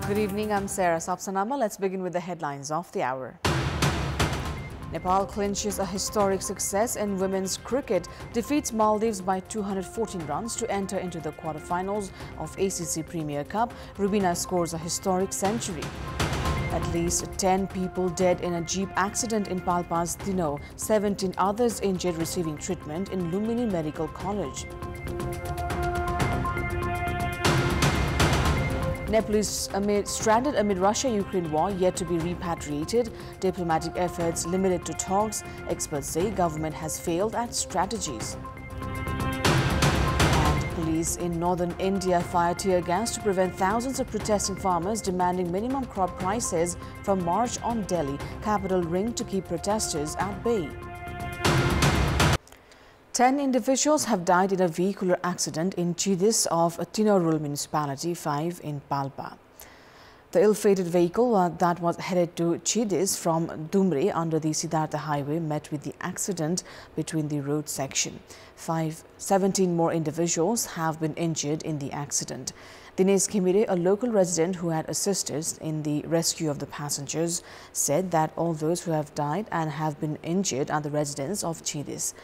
Good evening, I'm Sarah Sapsanama. Let's begin with the headlines of the hour. Nepal clinches a historic success in women's cricket, defeats Maldives by 214 runs to enter into the quarterfinals of ACC Premier Cup. Rubina scores a historic century. At least 10 people dead in a jeep accident in Palpa's Dino, 17 others injured receiving treatment in Lumbini Medical College. Nepalese stranded amid Russia-Ukraine war yet to be repatriated. Diplomatic efforts limited to talks. Experts say government has failed at strategies. And police in northern India fire tear gas to prevent thousands of protesting farmers demanding minimum crop prices from march on Delhi. Capital ringed to keep protesters at bay. 10 individuals have died in a vehicular accident in Chidis of Tino Rural Municipality, 5 in Palpa. The ill-fated vehicle that was headed to Chidis from Dumre under the Siddhartha Highway met with the accident between the road section. 17 more individuals have been injured in the accident. Dinesh Khimire, a local resident who had assisted in the rescue of the passengers, said that all those who have died and have been injured are the residents of Chidis.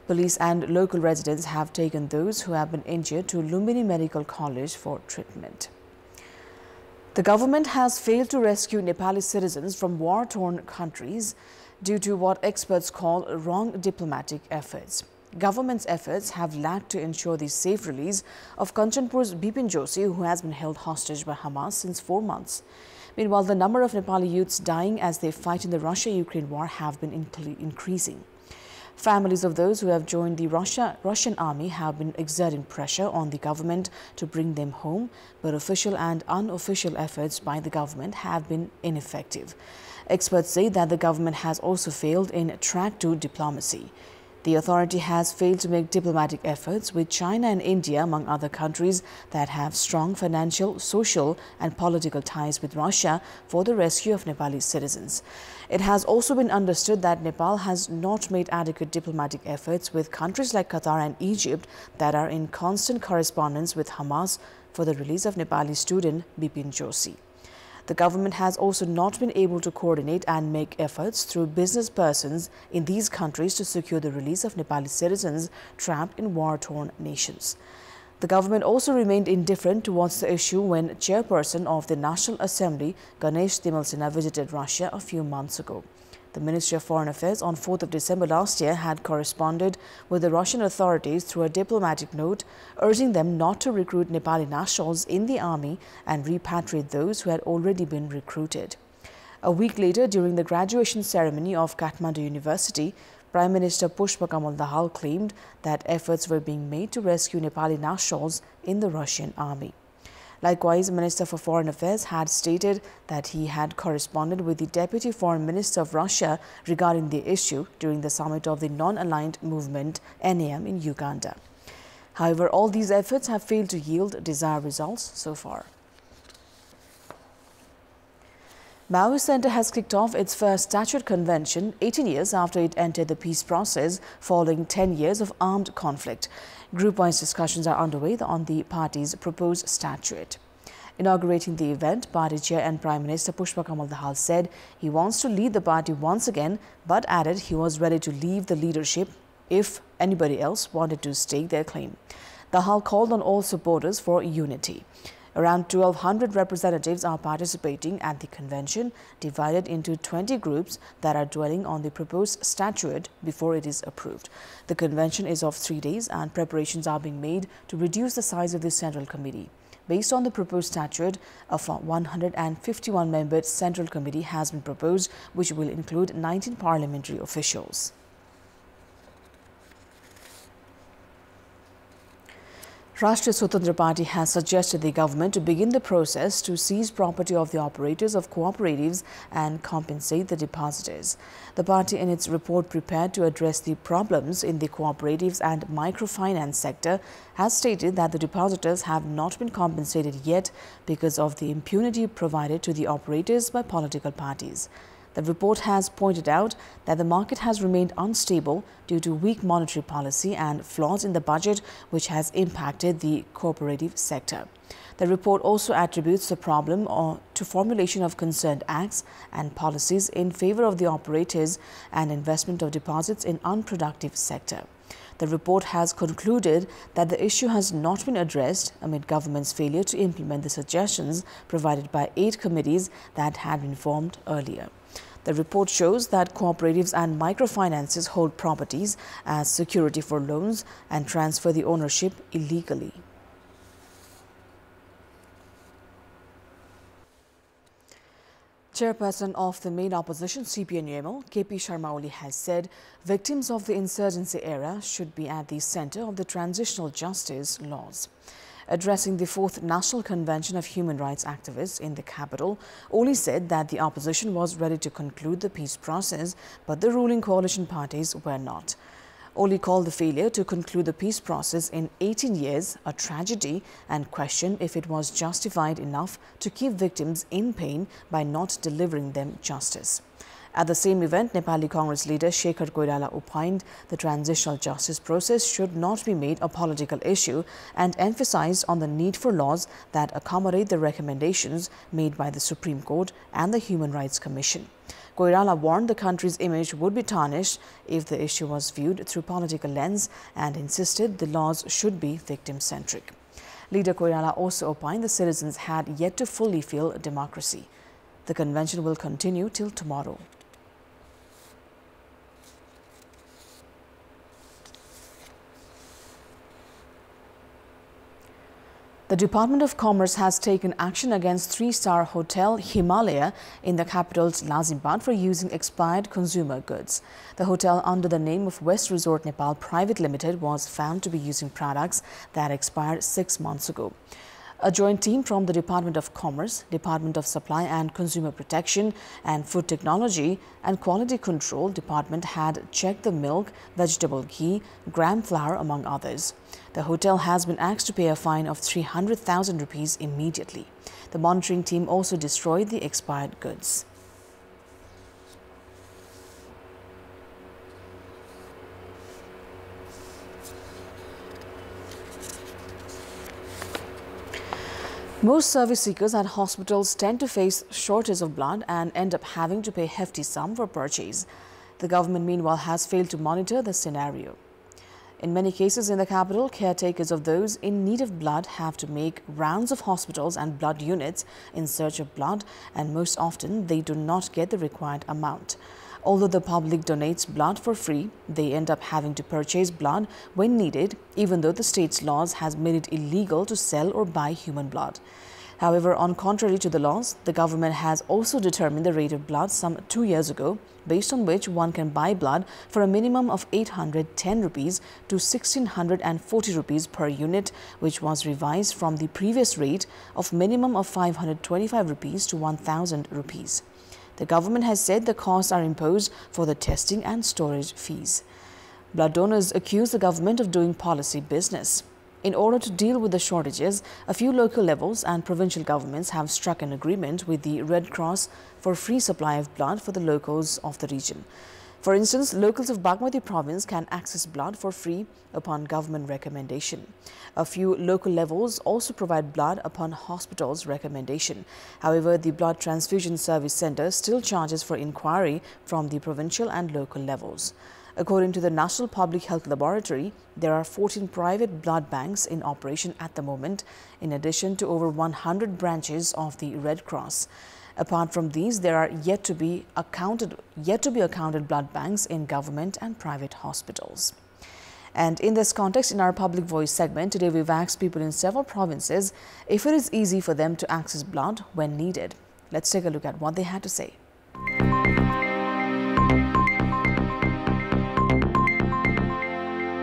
Police and local residents have taken those who have been injured to Lumbini Medical College for treatment. The government has failed to rescue Nepali citizens from war-torn countries due to what experts call wrong diplomatic efforts. Government's efforts have lacked to ensure the safe release of Kanchanpur's Bipin Joshi, who has been held hostage by Hamas since 4 months. Meanwhile, the number of Nepali youths dying as they fight in the Russia-Ukraine war have been increasing. Families of those who have joined the Russian army have been exerting pressure on the government to bring them home, but official and unofficial efforts by the government have been ineffective. Experts say that the government has also failed in track to diplomacy. The authority has failed to make diplomatic efforts with China and India, among other countries that have strong financial, social and political ties with Russia for the rescue of Nepali citizens. It has also been understood that Nepal has not made adequate diplomatic efforts with countries like Qatar and Egypt that are in constant correspondence with Hamas for the release of Nepali student Bipin Joshi. The government has also not been able to coordinate and make efforts through business persons in these countries to secure the release of Nepali citizens trapped in war-torn nations. The government also remained indifferent towards the issue when chairperson of the National Assembly, Ganesh Timalsina, visited Russia a few months ago. The Ministry of Foreign Affairs on 4th of December last year had corresponded with the Russian authorities through a diplomatic note urging them not to recruit Nepali nationals in the army and repatriate those who had already been recruited. A week later, during the graduation ceremony of Kathmandu University, Prime Minister Pushpa Kamal Dahal claimed that efforts were being made to rescue Nepali nationals in the Russian army. Likewise, Minister for Foreign Affairs had stated that he had corresponded with the Deputy Foreign Minister of Russia regarding the issue during the summit of the Non-Aligned Movement NAM in Uganda. However, all these efforts have failed to yield desired results so far. Maoist Center has kicked off its first statute convention 18 years after it entered the peace process following 10 years of armed conflict. Group-wise discussions are underway on the party's proposed statute. Inaugurating the event, party chair and Prime Minister Pushpa Kamal Dahal said he wants to lead the party once again, but added he was ready to leave the leadership if anybody else wanted to stake their claim. Dahal called on all supporters for unity. Around 1,200 representatives are participating at the convention, divided into 20 groups that are dwelling on the proposed statute before it is approved. The convention is of 3 days and preparations are being made to reduce the size of the Central Committee. Based on the proposed statute, a 151-member Central Committee has been proposed, which will include 19 parliamentary officials. Rashtriya Swatantra Party has suggested the government to begin the process to seize property of the operators of cooperatives and compensate the depositors. The party, in its report prepared to address the problems in the cooperatives and microfinance sector, has stated that the depositors have not been compensated yet because of the impunity provided to the operators by political parties. The report has pointed out that the market has remained unstable due to weak monetary policy and flaws in the budget, which has impacted the cooperative sector. The report also attributes the problem to formulation of concerned acts and policies in favor of the operators and investment of deposits in unproductive sector. The report has concluded that the issue has not been addressed amid government's failure to implement the suggestions provided by 8 committees that had been formed earlier. The report shows that cooperatives and microfinances hold properties as security for loans and transfer the ownership illegally. Chairperson of the main opposition CPN-UML, KP Sharma Oli, has said victims of the insurgency era should be at the center of the transitional justice laws. Addressing the 4th National Convention of Human Rights Activists in the capital, Oli said that the opposition was ready to conclude the peace process, but the ruling coalition parties were not. Oli called the failure to conclude the peace process in 18 years a tragedy and questioned if it was justified enough to keep victims in pain by not delivering them justice. At the same event, Nepali Congress leader Shekhar Koirala opined the transitional justice process should not be made a political issue and emphasized on the need for laws that accommodate the recommendations made by the Supreme Court and the Human Rights Commission. Koirala warned the country's image would be tarnished if the issue was viewed through political lens and insisted the laws should be victim-centric. Leader Koirala also opined the citizens had yet to fully feel democracy. The convention will continue till tomorrow. The Department of Commerce has taken action against 3-star hotel Himalaya in the capital's Lazimabad for using expired consumer goods. The hotel, under the name of West Resort Nepal Private Limited, was found to be using products that expired 6 months ago. A joint team from the Department of Commerce, Department of Supply and Consumer Protection, and Food Technology and Quality Control Department had checked the milk, vegetable ghee, gram flour, among others. The hotel has been asked to pay a fine of 300,000 rupees immediately. The monitoring team also destroyed the expired goods. Most service seekers at hospitals tend to face shortage of blood and end up having to pay hefty sum for purchase. The government, meanwhile, has failed to monitor the scenario. In many cases in the capital, caretakers of those in need of blood have to make rounds of hospitals and blood units in search of blood, and most often they do not get the required amount. Although the public donates blood for free, they end up having to purchase blood when needed, even though the state's laws has made it illegal to sell or buy human blood. However, on contrary to the laws, the government has also determined the rate of blood some 2 years ago, based on which one can buy blood for a minimum of 810 rupees to 1640 rupees per unit, which was revised from the previous rate of minimum of 525 rupees to 1000 rupees. The government has said the costs are imposed for the testing and storage fees. Blood donors accuse the government of doing policy business. In order to deal with the shortages, a few local levels and provincial governments have struck an agreement with the Red Cross for free supply of blood for the locals of the region. For instance, locals of Bagmati province can access blood for free upon government recommendation. A few local levels also provide blood upon hospitals' recommendation. However, the Blood Transfusion Service Centre still charges for inquiry from the provincial and local levels. According to the National Public Health Laboratory, there are 14 private blood banks in operation at the moment, in addition to over 100 branches of the Red Cross. Apart from these, there are yet to be accounted blood banks in government and private hospitals. And in this context, in our Public Voice segment, today we've asked people in several provinces if it is easy for them to access blood when needed. Let's take a look at what they had to say.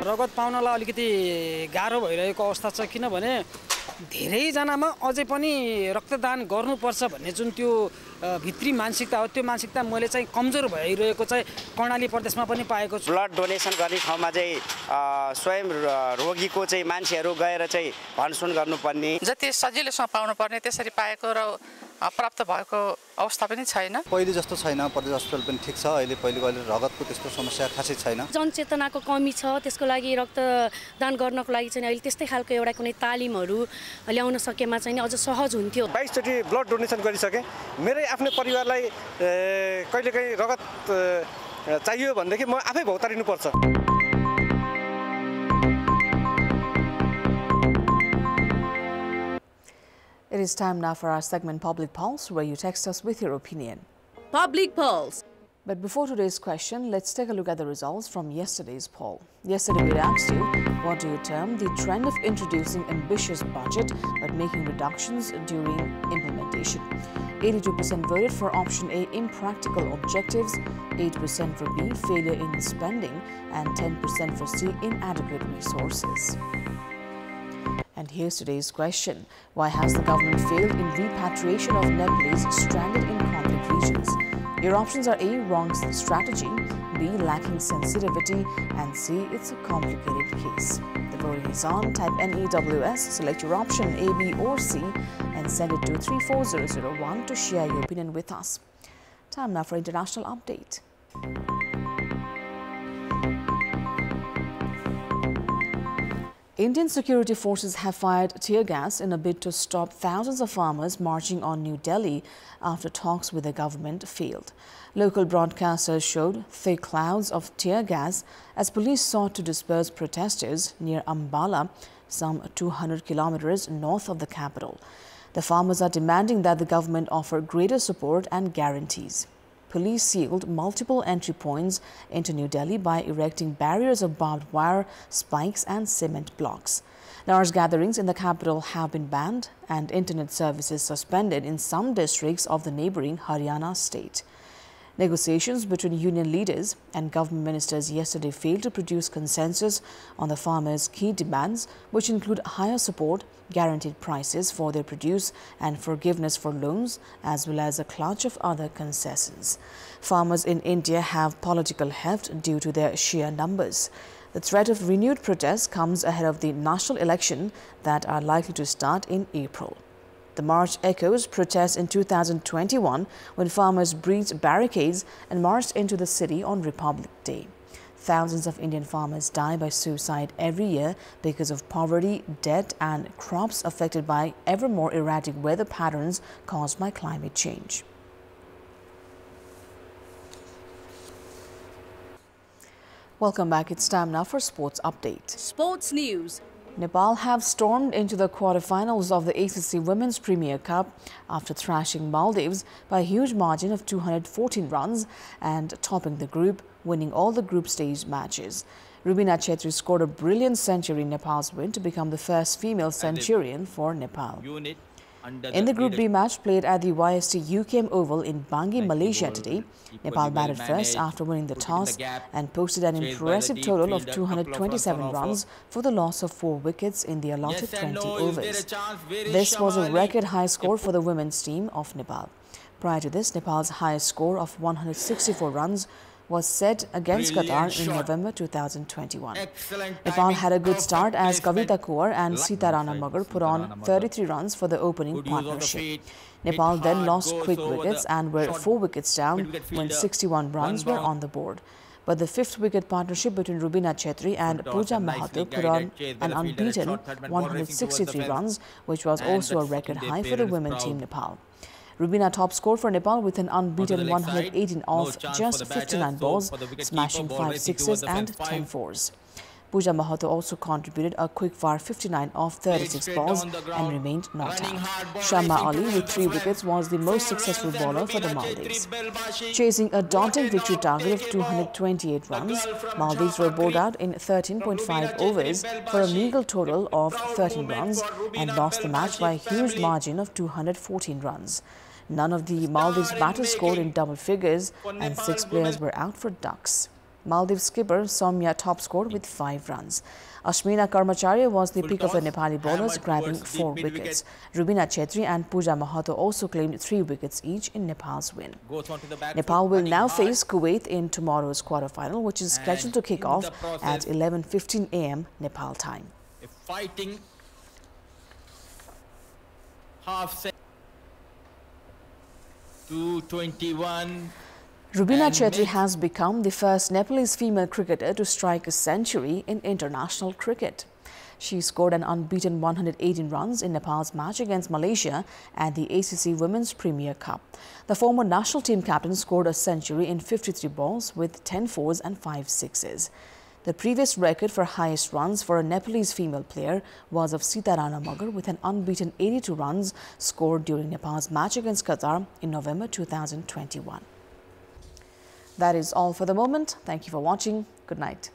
रगत पाउनलाई अलिकति गाह्रो भइरहेको अवस्था छ किनभने धेरै जनामा अझै पनि रक्तदान गर्नुपर्छ भन्ने जुन त्यो भित्री मानसिकता हो त्यो मानसिकता मैले चाहिँ कमजोर भइरहेको चाहिँ कर्णाली प्रदेशमा पनि पाएको छु। ब्लड डोनेसन गर्ने ठाउँमा चाहिँ स्वयं रोगीको चाहिँ मान्छेहरू गएर चाहिँ भनसुन गर्नुपर्ने जति सजिलैसँग पाउनु पर्ने त्यसरी पाएको र प्राप्त भएको अवस्था पनि छैन। पहिले जस्तो छैन, प्रदेश अस्पताल पनि ठिक छ। अहिले रगतको त्यस्तो समस्या खासै छैन। जनचेतनाको कमी छ, त्यसको लागि रक्तदान गर्नको लागि चाहिँ अहिले त्यस्तै खालको एउटा कुनै तालिमहरू ल्याउन सकेमा चाहिँ अझ सहज हुन्थ्यो। 22 चोटि ब्लड डोनेसन गरिसके। मेरै आफ्नै परिवारलाई कहिलेकाहीँ रगत चाहियो भनेदेखि म आफै भौतारिनु पर्छ। It is time now for our segment Public Pulse, where you text us with your opinion. Public Pulse. But before today's question, let's take a look at the results from yesterday's poll. Yesterday we asked you, what do you term the trend of introducing ambitious budget but making reductions during implementation? 82% voted for option A, impractical objectives, 8% for B, failure in spending, and 10% for C, inadequate resources. And here's today's question. Why has the government failed in repatriation of Nepalese stranded in conflict regions? Your options are A, wrong strategy, B, lacking sensitivity, and C, it's a complicated case. The voting is on. Type NEWS, select your option A, B, or C, and send it to 34001 to share your opinion with us. Time now for international update. Indian security forces have fired tear gas in a bid to stop thousands of farmers marching on New Delhi after talks with the government failed. Local broadcasters showed thick clouds of tear gas as police sought to disperse protesters near Ambala, some 200 kilometers north of the capital. The farmers are demanding that the government offer greater support and guarantees. Police sealed multiple entry points into New Delhi by erecting barriers of barbed wire, spikes and cement blocks. Large gatherings in the capital have been banned and internet services suspended in some districts of the neighbouring Haryana state. Negotiations between union leaders and government ministers yesterday failed to produce consensus on the farmers' key demands, which include higher support, guaranteed prices for their produce and forgiveness for loans, as well as a clutch of other concessions. Farmers in India have political heft due to their sheer numbers. The threat of renewed protests comes ahead of the national election that are likely to start in April. The march echoes protests in 2021 when farmers breached barricades and marched into the city on Republic Day. Thousands of Indian farmers die by suicide every year because of poverty, debt and crops affected by ever more erratic weather patterns caused by climate change. Welcome back. It's time now for Sports Update. Sports News. Nepal have stormed into the quarterfinals of the ACC Women's Premier Cup after thrashing Maldives by a huge margin of 214 runs and topping the group, winning all the group stage matches. Rubina Chetri scored a brilliant century in Nepal's win to become the first female centurion for Nepal. In the Group B match played at the YST UKM Oval in Bangi, Malaysia today, Nepal batted first after winning the toss and posted an impressive total of 227 runs for the loss of 4 wickets in the allotted 20 overs. This was a record high score for the women's team of Nepal. Prior to this, Nepal's highest score of 164 runs was set against Qatar in November 2021. Nepal had a good start as Kavita Kaur and Sita Rana Magar put on 33 runs for the opening partnership. Nepal then lost quick wickets and were 4 wickets down when 61 runs were on the board. But the 5th wicket partnership between Rubina Chetri and Pooja Mahato put on an unbeaten 163 runs, which was also a record high for the women team Nepal. Rubina top scored for Nepal with an unbeaten 118 off just 59 balls, smashing 5 sixes and 10 fours. Pooja Mahato also contributed a quick-fire 59 off 36 balls and remained not out. Shamma Ali with 3 wickets was the most successful bowler for the Maldives. Chasing a daunting victory target of 228 runs, Maldives were bowled out in 13.5 overs for a meager total of 13 runs and lost the match by a huge margin of 214 runs. None of the Maldives batters scored in double figures and 6 players were out for ducks. Maldives skipper Somya top scored with 5 runs. Ashmina Karmacharya was the pick of the Nepali bowlers, grabbing 4 wickets. Rubina Chetri and Pooja Mahato also claimed 3 wickets each in Nepal's win. Nepal will now face Kuwait in tomorrow's quarterfinal, which is scheduled to kick off at 11:15 a.m. Nepal time. 221. Rubina Chetri has become the first Nepalese female cricketer to strike a century in international cricket. She scored an unbeaten 118 runs in Nepal's match against Malaysia at the ACC Women's Premier Cup. The former national team captain scored a century in 53 balls with 10 fours and 5 sixes. The previous record for highest runs for a Nepalese female player was of Sita Rana Magar with an unbeaten 82 runs scored during Nepal's match against Qatar in November 2021. That is all for the moment. Thank you for watching. Good night.